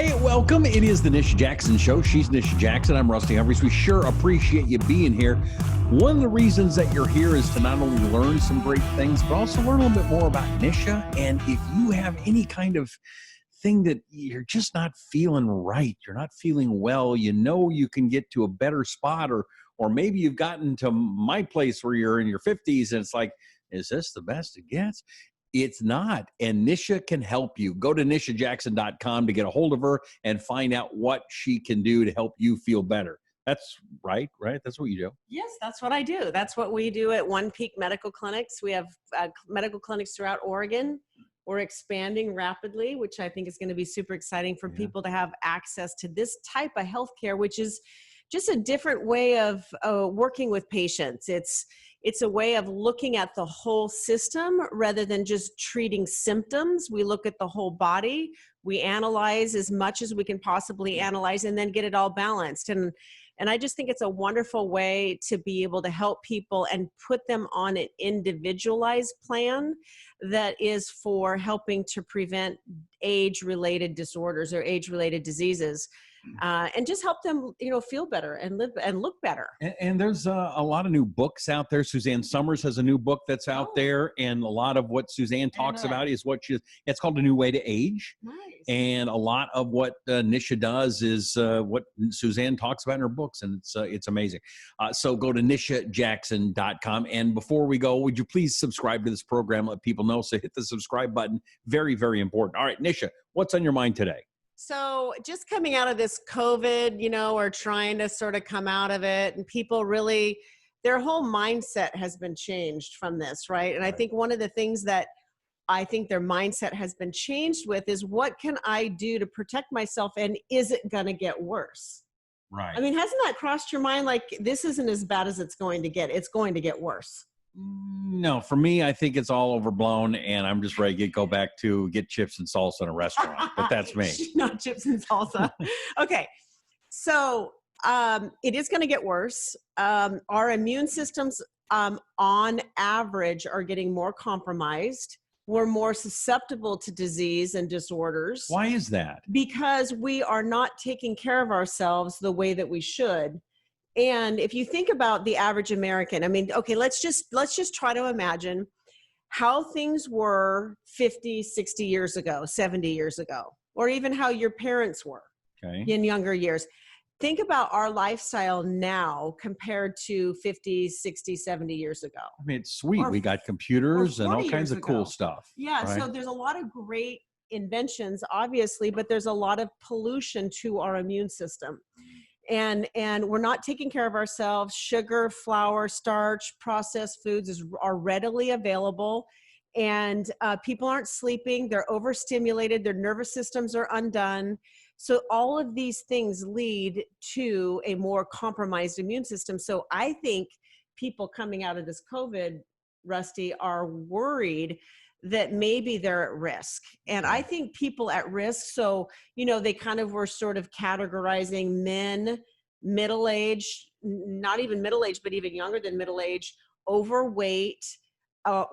Hi, welcome. It is the Nisha Jackson Show. She's Nisha Jackson. I'm Rusty Humphries. We sure appreciate you being here. One of the reasons that you're here is to not only learn some great things, but also learn a little bit more about Nisha. And if you have any kind of thing that you're just not feeling right, you're not feeling well, you know you can get to a better spot, or maybe you've gotten to my place where you're in your 50s and it's like, is this the best it gets? It's not. And Nisha can help you. Go to nishajackson.com to get a hold of her and find out what she can do to help you feel better. That's right? That's what you do. Yes, that's what I do. That's what we do at One Peak Medical Clinics. We have medical clinics throughout Oregon. We're expanding rapidly, which I think is going to be super exciting for people to have access to this type of healthcare, which is just a different way of working with patients. It's a way of looking at the whole system rather than just treating symptoms. We look at the whole body. We analyze as much as we can possibly analyze and then get it all balanced. And I just think it's a wonderful way to be able to help people and put them on an individualized plan that is for helping to prevent age-related disorders or age-related diseases. And just help them, feel better and live and look better. And there's a lot of new books out there. Suzanne Summers has a new book that's out there, and a lot of what Suzanne talks about is it's called A New Way to Age. Nice. And a lot of what Nisha does is what Suzanne talks about in her books, and it's amazing. So go to nishajackson.com. And before we go, would you please subscribe to this program? Let people know. So hit the subscribe button. Very, very important. All right, Nisha, what's on your mind today? So just coming out of this COVID, or trying to sort of come out of it, and people really, their whole mindset has been changed from this, right? And I think one of the things that I think their mindset has been changed with is, what can I do to protect myself, and is it going to get worse? Right. I mean, hasn't that crossed your mind? Like, this isn't as bad as it's going to get. It's going to get worse. No, for me, I think it's all overblown, and I'm just ready to go back to get chips and salsa in a restaurant. But that's me. Not chips and salsa. Okay. So it is going to get worse. Our immune systems, on average, are getting more compromised. We're more susceptible to disease and disorders. Why is that? Because we are not taking care of ourselves the way that we should. And if you think about the average American, I mean, okay, let's just try to imagine how things were 50, 60 years ago, 70 years ago, or even how your parents were in younger years. Think about our lifestyle now compared to 50, 60, 70 years ago. I mean, it's sweet. We got computers and all kinds of cool stuff. Yeah, right? So there's a lot of great inventions, obviously, but there's a lot of pollution to our immune system. And we're not taking care of ourselves. Sugar, flour, starch, processed foods are readily available. And people aren't sleeping. They're overstimulated. Their nervous systems are undone. So all of these things lead to a more compromised immune system. So I think people coming out of this COVID, Rusty, are worried that maybe they're at risk. And I think people at risk, so, they kind of were sort of categorizing men, middle-aged, not even middle-aged, but even younger than middle-aged, overweight,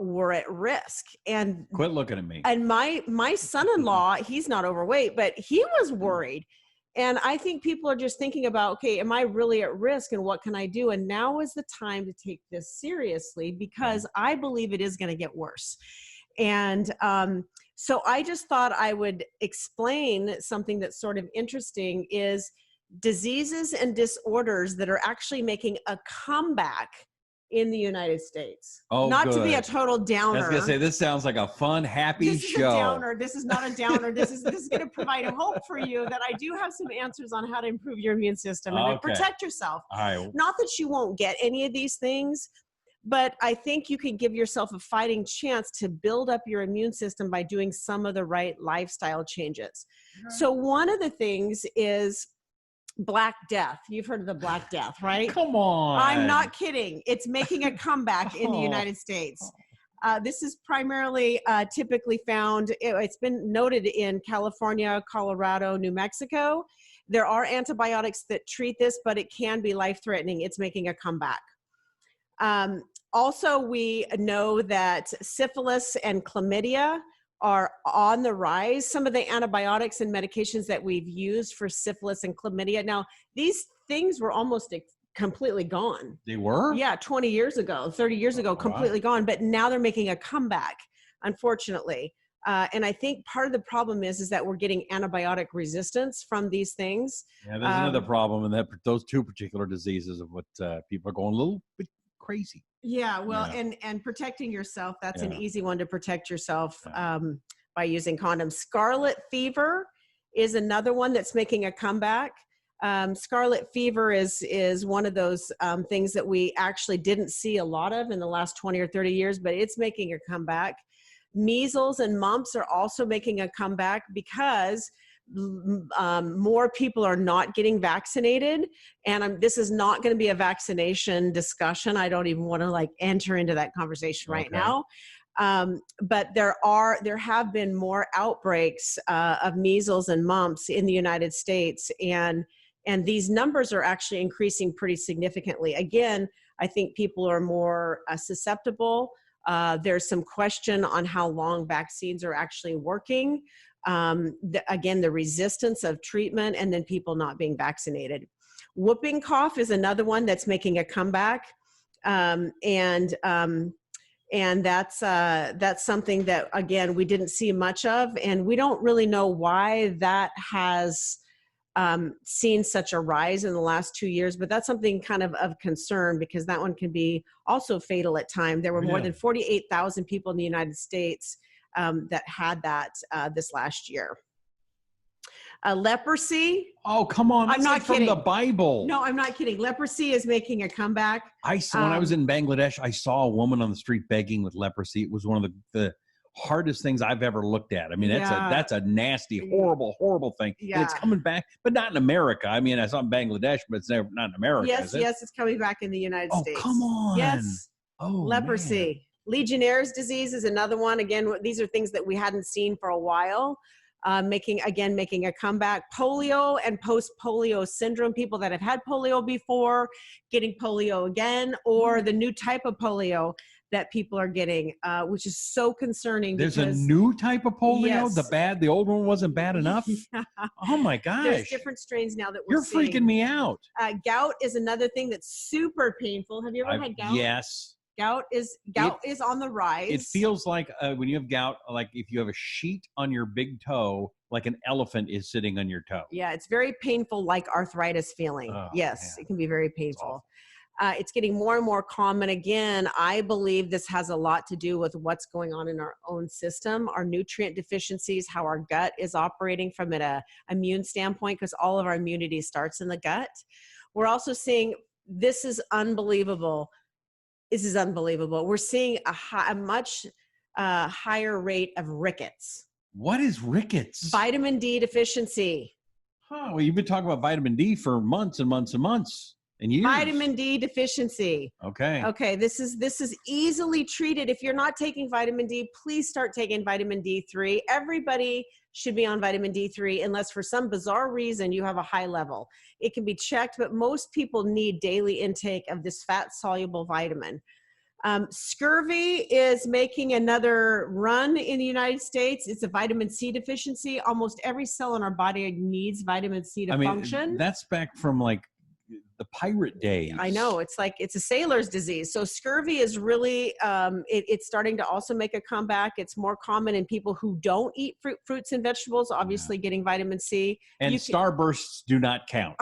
were at risk. And quit looking at me. And my son-in-law, he's not overweight, but he was worried. And I think people are just thinking about, okay, am I really at risk, and what can I do? And now is the time to take this seriously, because I believe it is going to get worse. And so I just thought I would explain something that's sort of interesting, is diseases and disorders that are actually making a comeback in the United States. Oh, not good. To be a total downer. I was going to say, this sounds like a fun, happy this show. Is a downer. This is not a downer. This is going to provide hope for you that I do have some answers on how to improve your immune system and to protect yourself. All right. Not that you won't get any of these things, but I think you can give yourself a fighting chance to build up your immune system by doing some of the right lifestyle changes. So one of the things is Black Death. You've heard of the Black Death, right? Come on. I'm not kidding. It's making a comeback in the United States. This is primarily typically found, it's been noted in California, Colorado, New Mexico. There are antibiotics that treat this, but it can be life-threatening. It's making a comeback. Also, we know that syphilis and chlamydia are on the rise. Some of the antibiotics and medications that we've used for syphilis and chlamydia. Now, these things were almost completely gone. They were? Yeah, 20 years ago, 30 years ago, completely gone. But now they're making a comeback, unfortunately. And I think part of the problem is that we're getting antibiotic resistance from these things. Yeah, there's another problem in that those two particular diseases of what people are going a little bit crazy. Yeah, well, and protecting yourself, that's an easy one to protect yourself by using condoms. Scarlet fever is another one that's making a comeback. Scarlet fever is one of those things that we actually didn't see a lot of in the last 20 or 30 years, but it's making a comeback. Measles and mumps are also making a comeback because more people are not getting vaccinated. And this is not going to be a vaccination discussion. I don't even want to enter into that conversation right now. But there have been more outbreaks of measles and mumps in the United States. And these numbers are actually increasing pretty significantly. Again, I think people are more susceptible. There's some question on how long vaccines are actually working. Again, the resistance of treatment and then people not being vaccinated. Whooping cough is another one that's making a comeback. And that's something that, again, we didn't see much of, and we don't really know why that has seen such a rise in the last 2 years, but that's something kind of concern because that one can be also fatal at times. There were more than 48,000 people in the United States that had that this last year. Leprosy. Oh, come on. I'm not kidding. From the Bible. No, I'm not kidding. Leprosy is making a comeback. When I was in Bangladesh, I saw a woman on the street begging with leprosy. It was one of the hardest things I've ever looked at. I mean, that's a nasty, horrible thing. Yeah. And it's coming back, but not in America. I mean, I saw in Bangladesh, but it's not in America. Yes, it's coming back in the United States. Oh, come on. Yes. Oh, leprosy. Man. Legionnaire's disease is another one. Again, these are things that we hadn't seen for a while. Making a comeback. Polio and post-polio syndrome, people that have had polio before, getting polio again, or the new type of polio that people are getting, which is so concerning. There's a new type of polio? Yes. The old one wasn't bad enough? Yeah. Oh my gosh. There's different strains now that we're seeing. You're freaking me out. Gout is another thing that's super painful. Have you ever had gout? Yes. Gout is on the rise. It feels like when you have gout, like if you have a sheet on your big toe, like an elephant is sitting on your toe. Yeah, it's very painful, like arthritis feeling. Yes, man. It can be very painful. It's getting more and more common. Again, I believe this has a lot to do with what's going on in our own system, our nutrient deficiencies, how our gut is operating from an immune standpoint, because all of our immunity starts in the gut. We're also seeing, this is unbelievable. We're seeing a much higher rate of rickets. What is rickets? Vitamin D deficiency. Oh, well, you've been talking about vitamin D for months and months and months and years. Vitamin D deficiency. Okay. This is easily treated. If you're not taking vitamin D, please start taking vitamin D3. Everybody should be on vitamin D3 unless for some bizarre reason you have a high level. It can be checked, but most people need daily intake of this fat-soluble vitamin. Scurvy is making another run in the United States. It's a vitamin C deficiency. Almost every cell in our body needs vitamin C to function. That's back from like the pirate days. I know, it's a sailor's disease. So scurvy is really, it's starting to also make a comeback. It's more common in people who don't eat fruits and vegetables, obviously getting vitamin C. And starbursts do not count.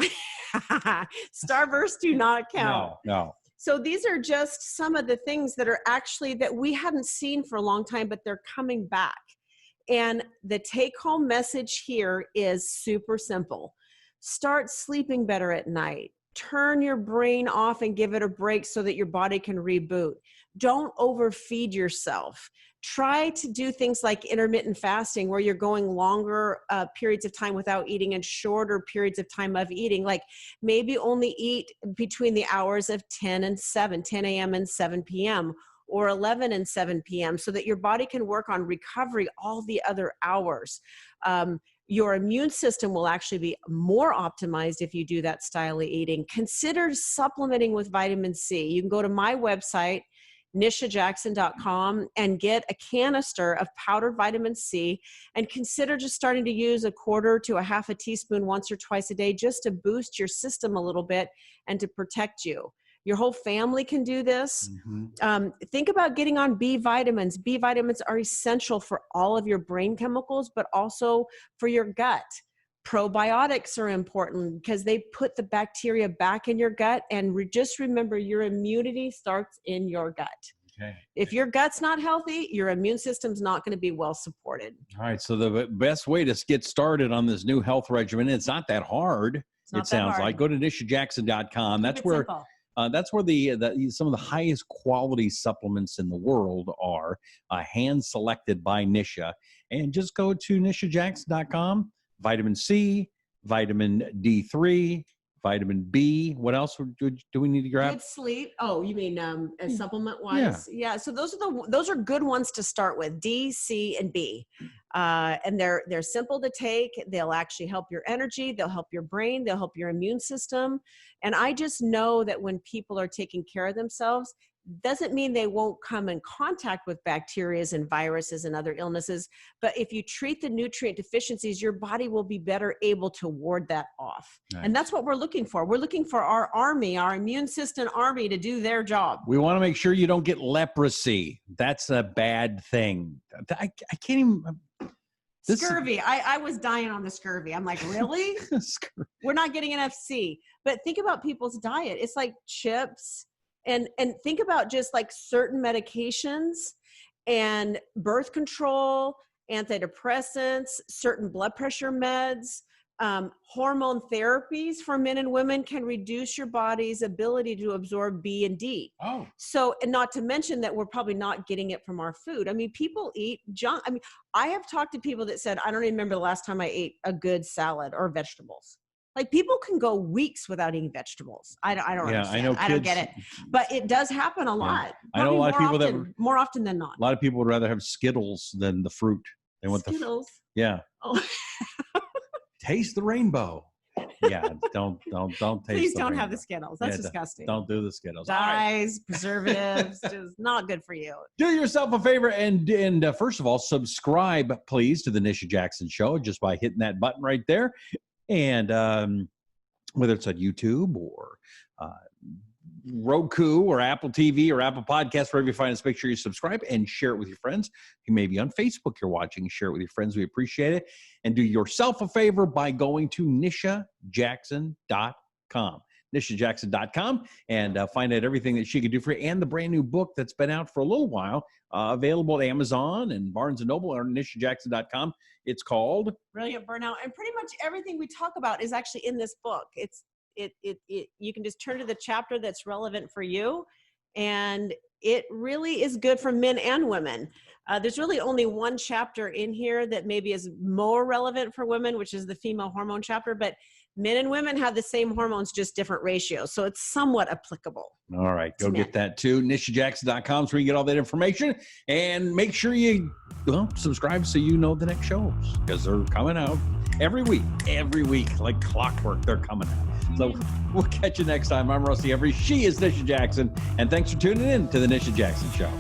Starbursts do not count. No. So these are just some of the things that are actually that we hadn't seen for a long time, but they're coming back. And the take-home message here is super simple. Start sleeping better at night. Turn your brain off and give it a break so that your body can reboot. Don't overfeed yourself. Try to do things like intermittent fasting where you're going longer periods of time without eating and shorter periods of time of eating. Like maybe only eat between the hours of 10 a.m. and 7 p.m. or 11 and 7 p.m. so that your body can work on recovery all the other hours. Your immune system will actually be more optimized if you do that style of eating. Consider supplementing with vitamin C. You can go to my website. nishajackson.com and get a canister of powdered vitamin C, and consider just starting to use a quarter to a half a teaspoon once or twice a day, just to boost your system a little bit and to protect you. Your whole family can do this. Think about getting on B vitamins. B vitamins are essential for all of your brain chemicals, but also for your gut. Probiotics are important because they put the bacteria back in your gut. And just remember, your immunity starts in your gut. Okay. If your gut's not healthy, your immune system's not going to be well supported. All right. So the best way to get started on this new health regimen, it's not that hard. It sounds like. Go to nishajackson.com. That's where some of the highest quality supplements in the world are hand selected by Nisha. And just go to nishajackson.com. Vitamin C, vitamin D3, vitamin B. What else do we need to grab? Good sleep. Oh, you mean supplement wise? Yeah. So those are good ones to start with: D, C, and B. And they're simple to take. They'll actually help your energy. They'll help your brain. They'll help your immune system. And I just know that when people are taking care of themselves, doesn't mean they won't come in contact with bacteria and viruses and other illnesses. But if you treat the nutrient deficiencies, your body will be better able to ward that off. Nice. And that's what we're looking for. We're looking for our army, our immune system army, to do their job. We want to make sure you don't get leprosy. That's a bad thing. I can't even... Scurvy. I was dying on the scurvy. I'm like, really? We're not getting enough C. But think about people's diet. It's like chips. And think about just like certain medications and birth control, antidepressants, certain blood pressure meds, hormone therapies for men and women can reduce your body's ability to absorb B and D. Oh. So, and not to mention that we're probably not getting it from our food. I mean, people eat junk. I mean, I have talked to people that said, I don't remember the last time I ate a good salad or vegetables. Like, people can go weeks without eating vegetables. I don't understand. I know I don't get it. But it does happen a lot. I know a lot of people more often than not. A lot of people would rather have Skittles than the fruit. They want Skittles. Yeah. Oh. Taste the rainbow. Yeah, don't taste. Please don't have the Skittles. That's disgusting. Don't do the Skittles. Dyes, preservatives, just not good for you. Do yourself a favor and first of all, subscribe, please, to the Nisha Jackson Show just by hitting that button right there. And whether it's on YouTube or Roku or Apple TV or Apple Podcasts, wherever you find us, make sure you subscribe and share it with your friends. You may be on Facebook you're watching. Share it with your friends. We appreciate it. And do yourself a favor by going to nishajackson.com. nishajackson.com and find out everything that she can do for you, and the brand new book that's been out for a little while, available at Amazon and Barnes & Noble or nishajackson.com. It's called Brilliant Burnout, and pretty much everything we talk about is actually in this book. You can just turn to the chapter that's relevant for you, and it really is good for men and women. There's really only one chapter in here that maybe is more relevant for women, which is the female hormone chapter, but men and women have the same hormones, just different ratios. So it's somewhat applicable. All right. Go get that too. nishajackson.com is where you get all that information. And make sure you subscribe so you know the next shows, because they're coming out every week, like clockwork. They're coming out. So we'll catch you next time. I'm Rusty Humphries. She is Nisha Jackson. And thanks for tuning in to the Nisha Jackson Show.